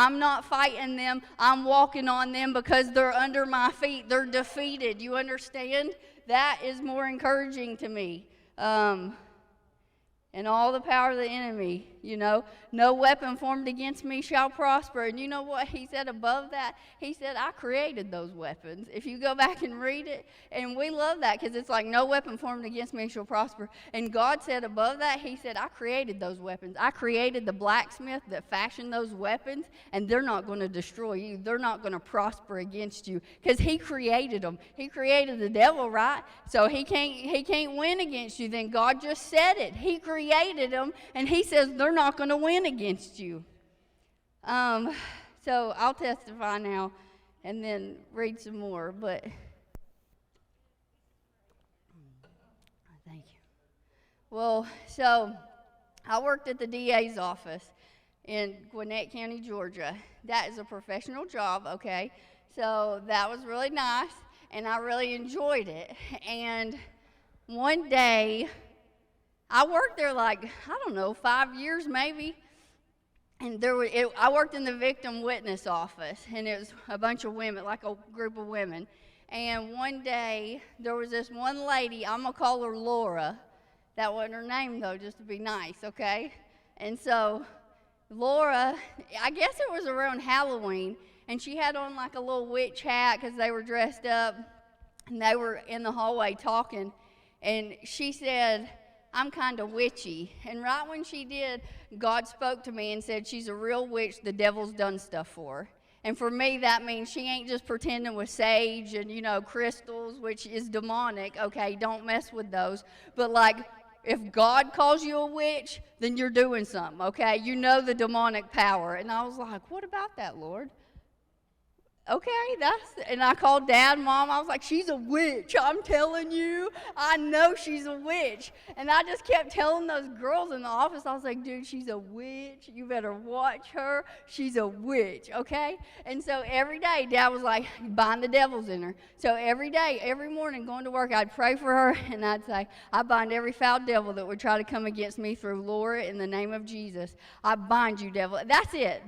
I'm not fighting them. I'm walking on them because they're under my feet. They're defeated. You understand? That is more encouraging to me. And all the power of the enemy, no weapon formed against me shall prosper. And you know what he said above that? He said, I created those weapons. If you go back and read it, and we love that because it's like, no weapon formed against me shall prosper. And God said above that, he said, I created those weapons. I created the blacksmith that fashioned those weapons, and they're not going to destroy you. They're not going to prosper against you because he created them. He created the devil, right? So he can't win against you. Then God just said it. He created them, and he says they're not going to win against you. So I'll testify now and then read some more, but thank you. Well, so I worked at the DA's office in Gwinnett County, Georgia. That is a professional job, okay? So that was really nice, and I really enjoyed it. And one day, I worked there 5 years maybe, and I worked in the victim witness office, and it was a bunch of women, like a group of women. And one day, there was this one lady, I'm going to call her Laura. That wasn't her name, though, just to be nice, okay? And so, Laura, I guess it was around Halloween, and she had on like a little witch hat because they were dressed up, and they were in the hallway talking, and she said, I'm kind of witchy. And right when she did, God spoke to me and said, she's a real witch. The devil's done stuff for her. And for me, that means she ain't just pretending with sage and, crystals, which is demonic. Okay, don't mess with those. But if God calls you a witch, then you're doing something, okay? You know the demonic power. And I was like, what about that, Lord? Okay, and I called Dad and Mom. I was like, she's a witch. I'm telling you, I know she's a witch. And I just kept telling those girls in the office, I was like, dude, she's a witch. You better watch her. She's a witch, okay? And so every day, Dad was like, bind the devils in her. So every day, every morning going to work, I'd pray for her, and I'd say, I bind every foul devil that would try to come against me through Laura in the name of Jesus. I bind you, devil. That's it.